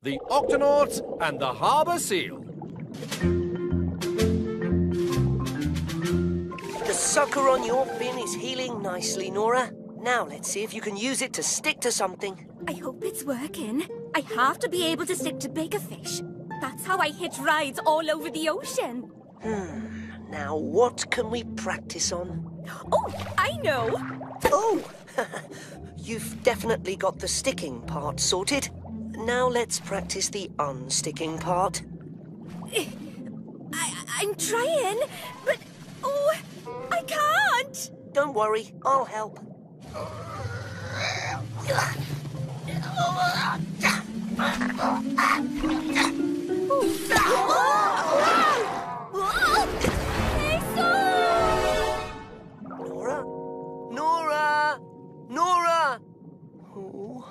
the Octonauts and the Harbour Seal. The sucker on your fin is healing nicely, Nora. Now let's see if you can use it to stick to something. I hope it's working. I have to be able to stick to bigger fish. That's how I hitch rides all over the ocean. Now what can we practice on? Oh, I know! Oh! You've definitely got the sticking part sorted. Now let's practice the unsticking part. I'm trying, but... oh, I can't! Don't worry, I'll help. Nora? Nora! Nora! Oh.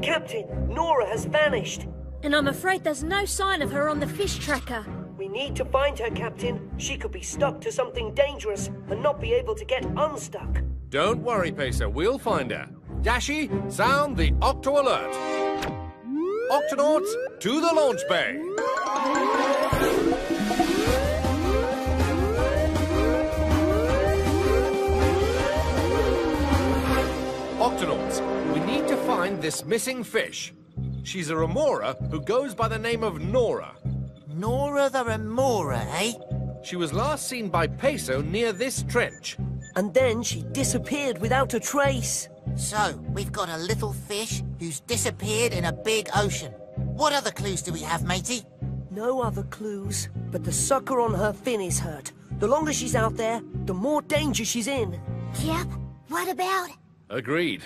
Captain, Nora has vanished. And I'm afraid there's no sign of her on the fish tracker. We need to find her, Captain. She could be stuck to something dangerous and not be able to get unstuck. Don't worry, Peso, we'll find her. Dashi, sound the Octo Alert. Octonauts, to the launch bay. Octonauts, we need to find this missing fish. She's a remora who goes by the name of Nora. Nora the remora, eh? She was last seen by Peso near this trench. And then she disappeared without a trace. So, we've got a little fish who's disappeared in a big ocean. What other clues do we have, matey? No other clues, but the sucker on her fin is hurt. The longer she's out there, the more danger she's in. Yep, what about... Agreed.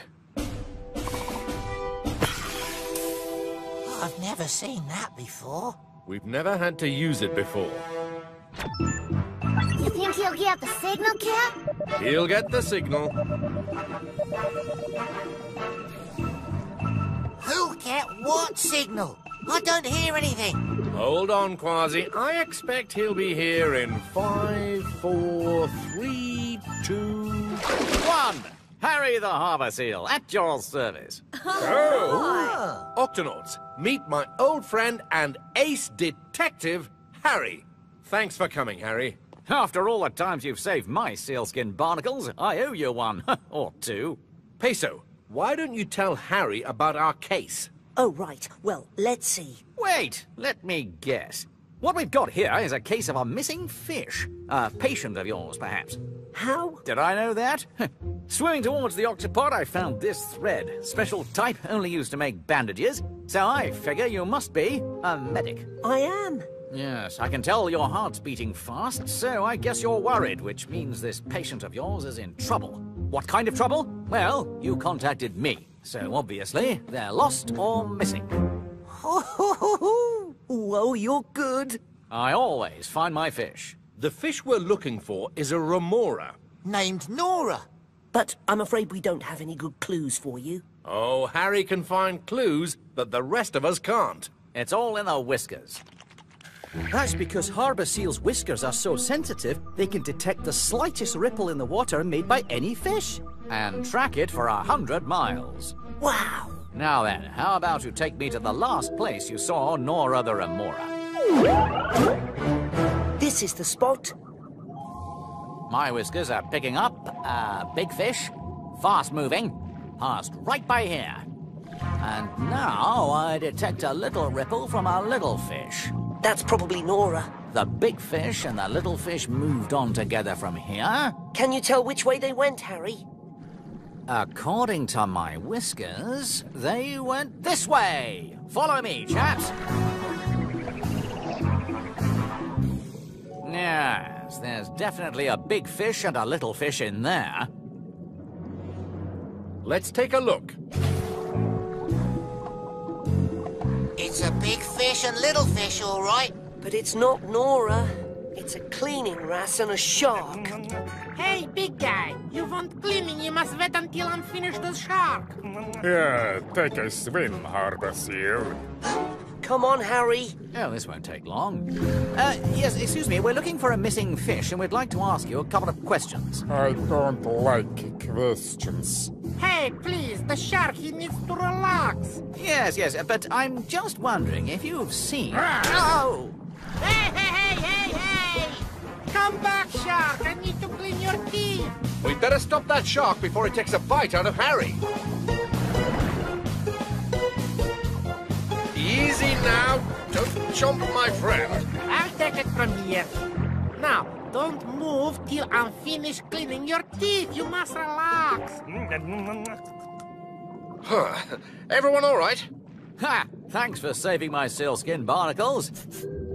I've never seen that before. We've never had to use it before. You think he'll get the signal, Cap? He'll get the signal. Who'll get what signal? I don't hear anything. Hold on, Quasi. I expect he'll be here in 5, 4, 3, 2... 1! Harry the Harbour Seal, at your service. Oh! Octonauts, meet my old friend and ace detective, Harry. Thanks for coming, Harry. After all the times you've saved my sealskin barnacles, I owe you one. Or two. Peso, why don't you tell Harry about our case? Oh, right. Well, let's see. Wait, let me guess. What we've got here is a case of a missing fish. A patient of yours, perhaps. How? Did I know that? Swimming towards the octopod, I found this thread. Special type, only used to make bandages. So I figure you must be a medic. I am. Yes, I can tell your heart's beating fast, so I guess you're worried, which means this patient of yours is in trouble. What kind of trouble? Well, you contacted me, so obviously they're lost or missing. Whoa, you're good. I always find my fish. The fish we're looking for is a remora. Named Nora. But I'm afraid we don't have any good clues for you. Oh, Harry can find clues that the rest of us can't. It's all in the whiskers. That's because harbour seals' whiskers are so sensitive, they can detect the slightest ripple in the water made by any fish. And track it for 100 miles. Wow. Now then, how about you take me to the last place you saw Nora the remora? This is the spot. My whiskers are picking up a big fish, fast-moving, passed right by here. And now I detect a little ripple from a little fish. That's probably Nora. The big fish and the little fish moved on together from here. Can you tell which way they went, Harry? According to my whiskers, they went this way. Follow me, chaps. Yes, there's definitely a big fish and a little fish in there. Let's take a look. It's a big fish and little fish, all right. But it's not Nora. It's a cleaning wrasse and a shark. Hey, big guy, you want cleaning, you must wait until I'm finished the shark. Yeah, take a swim, Harbour Seal. Come on, Harry. Oh, this won't take long. Yes, excuse me, we're looking for a missing fish, and we'd like to ask you a couple of questions. I don't like questions. Hey, please, the shark, he needs to relax. Yes, but I'm just wondering if you've seen... Ah. Oh! Hey! Come back, shark. I need to clean your teeth. We'd better stop that shark before it takes a bite out of Harry. Easy now. Don't chomp, my friend. I'll take it from here. Now, don't move till I'm finished cleaning your teeth. You must relax. Everyone all right? Ha! Thanks for saving my sealskin barnacles.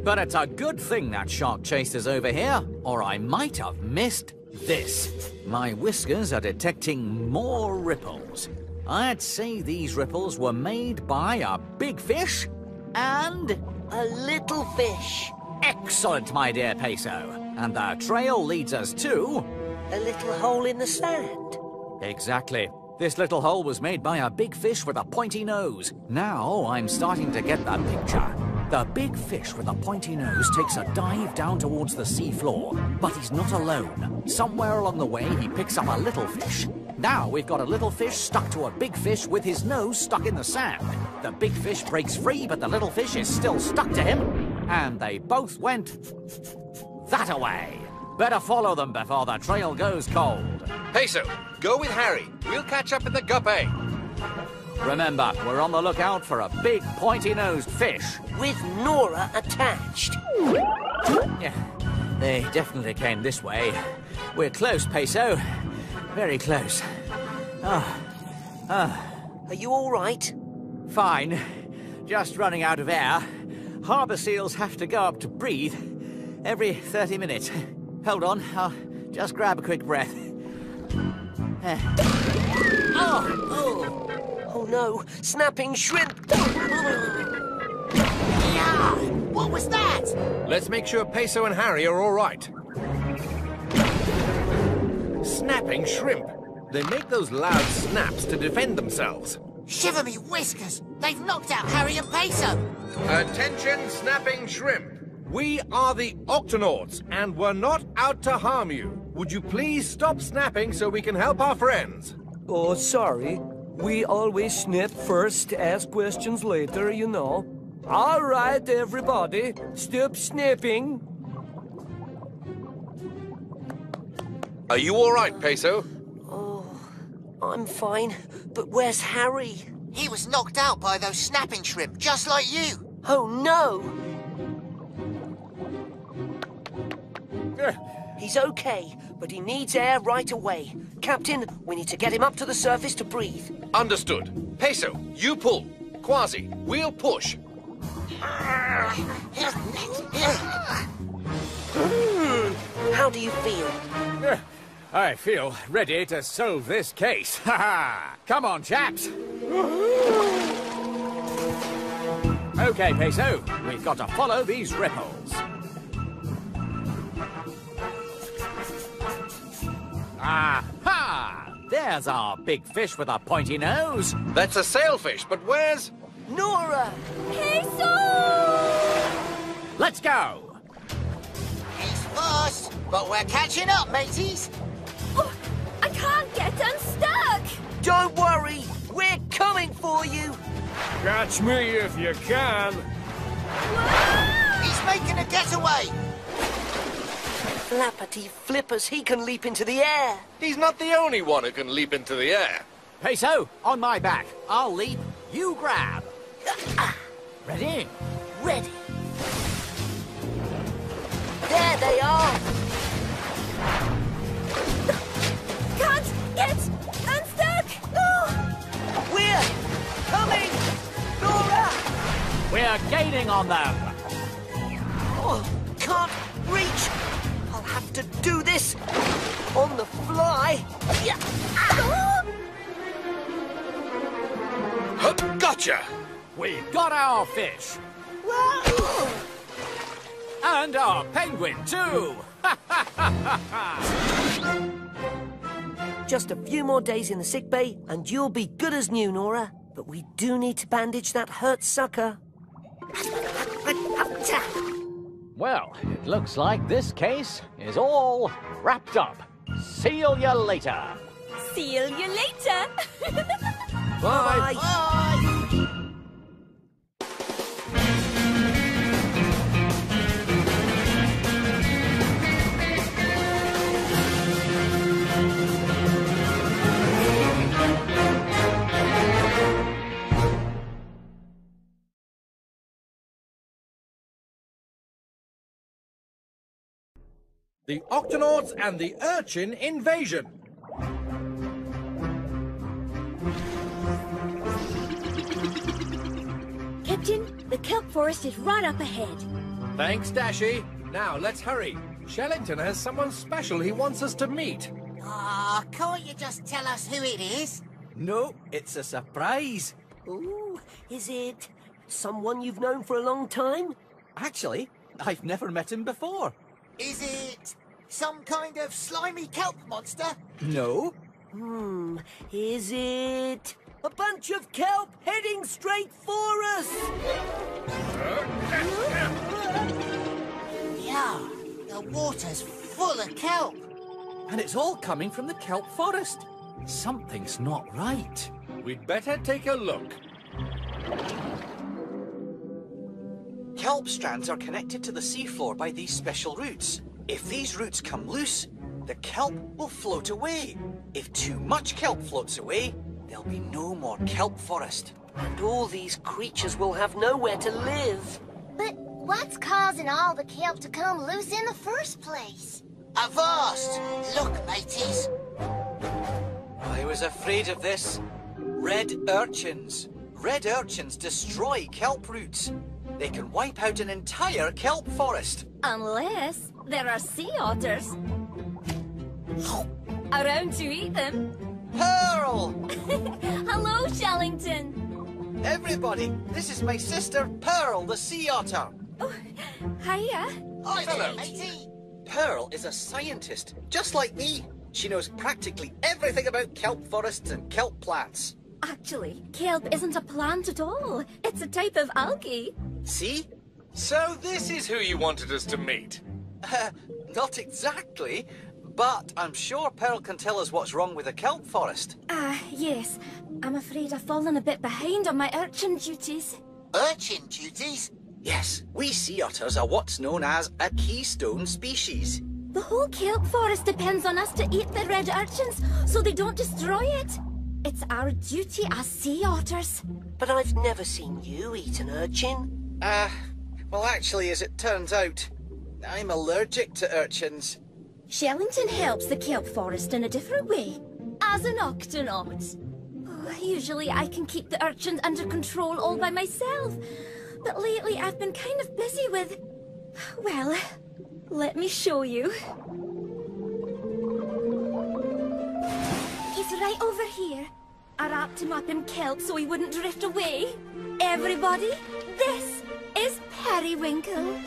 But it's a good thing that shark chased us over here, or I might have missed this. My whiskers are detecting more ripples. I'd say these ripples were made by a big fish and... a little fish. Excellent, my dear Peso. And the trail leads us to... a little hole in the sand. Exactly. This little hole was made by a big fish with a pointy nose. Now I'm starting to get the picture. The big fish with a pointy nose takes a dive down towards the sea floor, but he's not alone. Somewhere along the way, he picks up a little fish. Now we've got a little fish stuck to a big fish with his nose stuck in the sand. The big fish breaks free, but the little fish is still stuck to him. And they both went that-a-way. Better follow them before the trail goes cold. Peso, go with Harry. We'll catch up at the guppy. Remember, we're on the lookout for a big pointy-nosed fish. With Nora attached. Yeah, they definitely came this way. We're close, Peso. Very close. Are you all right? Fine. Just running out of air. Harbour seals have to go up to breathe every 30 minutes. Hold on, I'll just grab a quick breath. Oh no, snapping shrimp! Yeah! What was that? Let's make sure Peso and Harry are all right. Snapping shrimp. They make those loud snaps to defend themselves. Shiver me whiskers! They've knocked out Harry and Peso! Attention, snapping shrimp. We are the Octonauts, and we're not out to harm you. Would you please stop snapping so we can help our friends? Oh, sorry. We always snap first, ask questions later, you know. All right, everybody, stop snapping. Are you all right, Peso? Oh, I'm fine. But where's Harry? He was knocked out by those snapping shrimp, just like you. Oh, no! He's okay, but he needs air right away. Captain, we need to get him up to the surface to breathe. Understood. Peso, you pull. Quasi, we'll push. How do you feel? I feel ready to solve this case. Ha ha! Come on, chaps. Okay, Peso, we've got to follow these ripples. Aha! There's our big fish with a pointy nose. That's a sailfish, but where's... Nora! Peso! Let's go! He's fast, but we're catching up, mateys. Oh, I can't get unstuck! Don't worry, we're coming for you! Catch me if you can. He's making a getaway. Flappity flippers, he can leap into the air. He's not the only one who can leap into the air. Peso, on my back. I'll leap, you grab. Ready? Ready. There they are. Can't get unstuck! Oh. We're coming! Nora! We're gaining on them. Oh, can't reach. I'll have to do this on the fly. Yeah. Huh, gotcha! We got our fish. Whoa. And our penguin, too. Just a few more days in the sick bay, and you'll be good as new, Nora. But we do need to bandage that hurt sucker. Well, it looks like this case is all wrapped up. See you later. See you later. Bye. The Octonauts and the Urchin invasion. Captain, the kelp forest is right up ahead. Thanks, Dashy. Now, let's hurry. Shellington has someone special he wants us to meet. Ah, can't you just tell us who it is? No, it's a surprise. Ooh, is it someone you've known for a long time? Actually, I've never met him before. Is it some kind of slimy kelp monster? No. Is it a bunch of kelp heading straight for us? Yeah, the water's full of kelp. And it's all coming from the kelp forest. Something's not right. We'd better take a look. Kelp strands are connected to the seafloor by these special roots. If these roots come loose, the kelp will float away. If too much kelp floats away, there'll be no more kelp forest. And all these creatures will have nowhere to live. But what's causing all the kelp to come loose in the first place? Avast! Look, mateys. I was afraid of this. Red urchins. Red urchins destroy kelp roots. They can wipe out an entire kelp forest. Unless there are sea otters around to eat them. Pearl! Hello, Shellington. Everybody, this is my sister Pearl, the sea otter. Oh, hiya. Hi there, Hello. matey. Pearl is a scientist, just like me. She knows practically everything about kelp forests and kelp plants. Actually, kelp isn't a plant at all. It's a type of algae. See? So this is who you wanted us to meet. Not exactly, but I'm sure Pearl can tell us what's wrong with the kelp forest. Yes. I'm afraid I've fallen a bit behind on my urchin duties. Urchin duties? Yes, we sea otters are what's known as a keystone species. The whole kelp forest depends on us to eat the red urchins so they don't destroy it. It's our duty as sea otters. But I've never seen you eat an urchin. Well, actually, as it turns out, I'm allergic to urchins. Shellington helps the kelp forest in a different way, as an Octonaut. Usually I can keep the urchins under control all by myself, but lately I've been kind of busy with... Well, let me show you. He's right over here. I wrapped him up in kelp so he wouldn't drift away. Everybody, this is Periwinkle.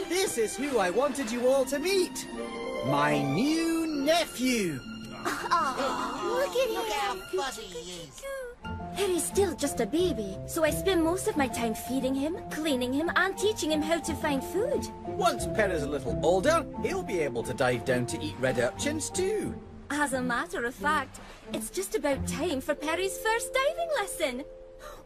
This is who I wanted you all to meet. My new nephew. Look at him. Look how fuzzy he is. Perry's still just a baby, so I spend most of my time feeding him, cleaning him, and teaching him how to find food. Once Perry's a little older, he'll be able to dive down to eat red urchins too. As a matter of fact, it's just about time for Perry's first diving lesson.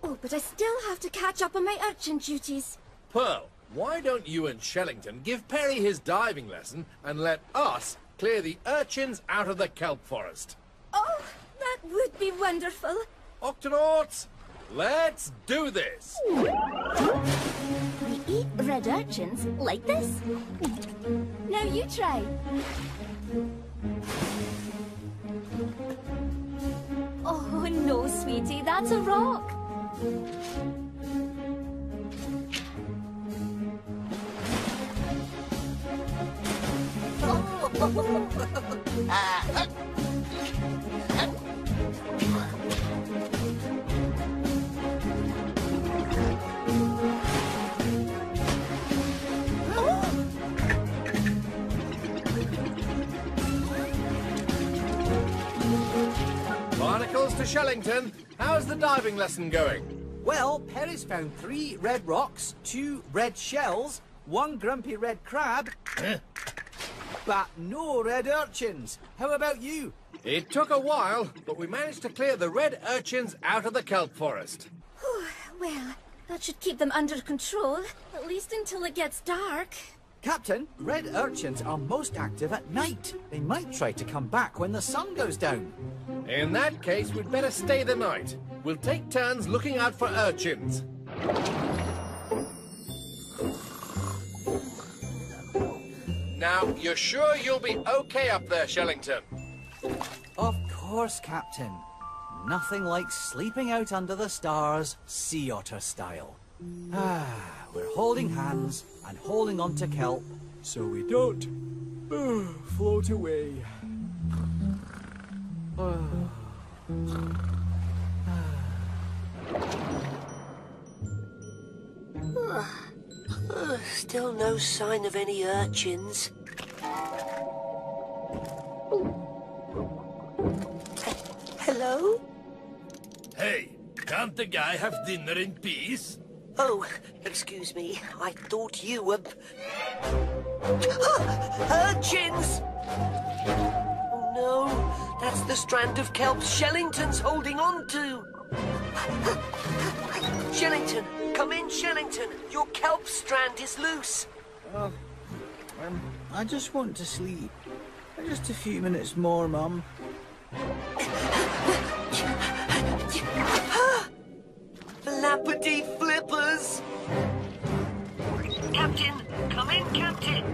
Oh, but I still have to catch up on my urchin duties. Pearl, why don't you and Shellington give Perry his diving lesson and let us clear the urchins out of the kelp forest? Oh, that would be wonderful. Octonauts, let's do this! We eat red urchins like this. Now you try. Oh, no, sweetie, that's a rock. Barnacles to Shellington. How's the diving lesson going? Well, Perry's found 3 red rocks, 2 red shells, 1 grumpy red crab, but no red urchins. How about you? It took a while, but we managed to clear the red urchins out of the kelp forest. Well, that should keep them under control, at least until it gets dark. Captain, red urchins are most active at night. They might try to come back when the sun goes down. In that case, we'd better stay the night. We'll take turns looking out for urchins. Now, you're sure you'll be okay up there, Shellington? Of course, Captain. Nothing like sleeping out under the stars, sea otter style. We're holding hands and holding on to kelp so we don't float away. Still no sign of any urchins. Hello? Hey, can't the guy have dinner in peace? Oh, excuse me. I thought you were... Urchins! Oh no, that's the strand of kelp Shellington's holding on to. Shellington, come in, Shellington. Your kelp strand is loose. I just want to sleep. Just a few minutes more, Mum. Flappity flippers! Captain, come in, Captain.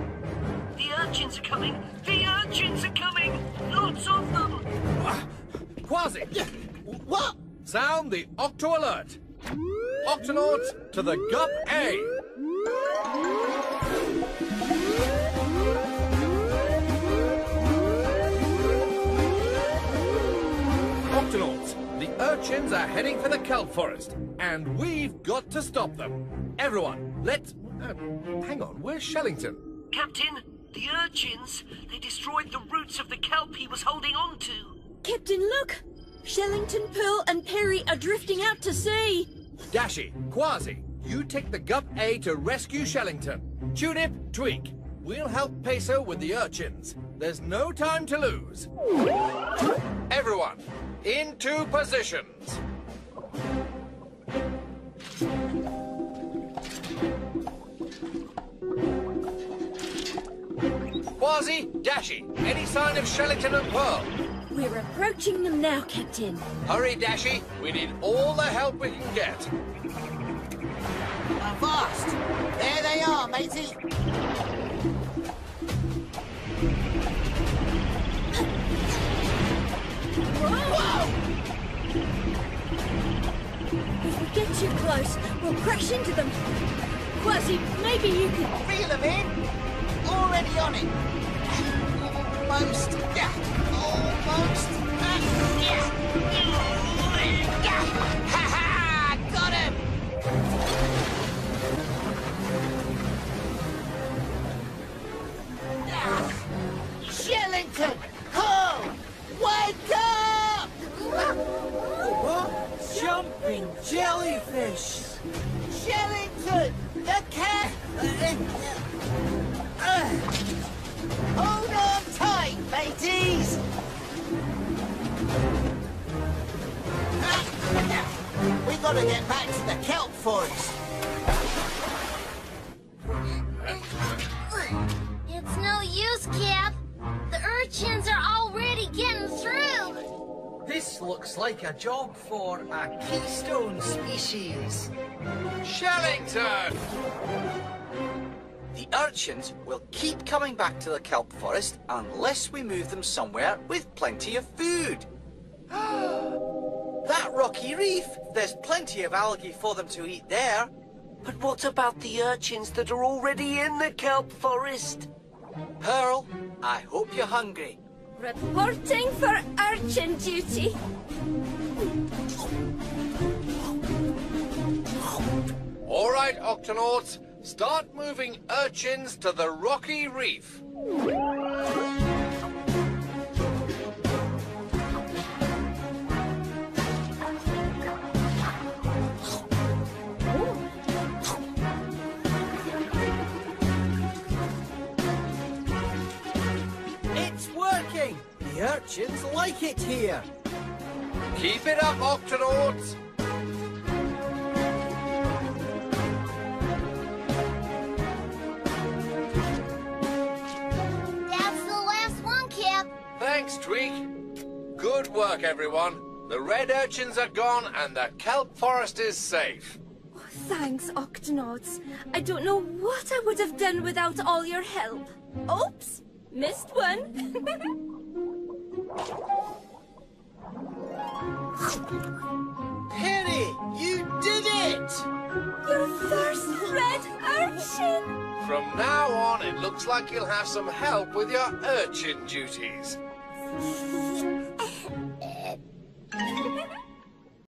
The urchins are coming. The urchins are coming. Lots of them. Quasi! What? Sound the Octo alert. Octonauts to the Gup A. Octonauts, the urchins are heading for the kelp forest, and we've got to stop them. Everyone, let's... hang on, where's Shellington? Captain, the urchins, they destroyed the roots of the kelp he was holding on to. Captain, look! Shellington, Pearl and Perry are drifting out to sea. Dashy, Quasi, you take the Gup A to rescue Shellington. Tulip, Tweak, we'll help Peso with the urchins. There's no time to lose. Everyone, into positions. Quasi, Dashy, any sign of Shellington and Pearl? We're approaching them now, Captain. Hurry, Dashy. We need all the help we can get. Avast! There they are, matey. Whoa! If we get too close, we'll crash into them. Quasi, maybe you can... Reel them in. Already on it. Almost. Yeah. Almost. Yeah. Ha ha! Got him! Shellington! Ho! Wake up! What? Jumping jellyfish! Shellington! The cat! Hold on tight, mateys! We gotta get back to the kelp forest. It's no use, Cap. The urchins are already getting through. This looks like a job for a keystone species. Shellington! The urchins will keep coming back to the kelp forest unless we move them somewhere with plenty of food. That rocky reef! There's plenty of algae for them to eat there. But what about the urchins that are already in the kelp forest? Pearl, I hope you're hungry. Reporting for urchin duty. All right, Octonauts, start moving urchins to the rocky reef. urchins like it here. Keep it up, Octonauts! That's the last one, Cap. Thanks, Tweak. Good work, everyone. The red urchins are gone and the kelp forest is safe. Thanks, Octonauts. I don't know what I would have done without all your help. Oops! Missed one. Penny, you did it! Your first red urchin! From now on, it looks like you'll have some help with your urchin duties.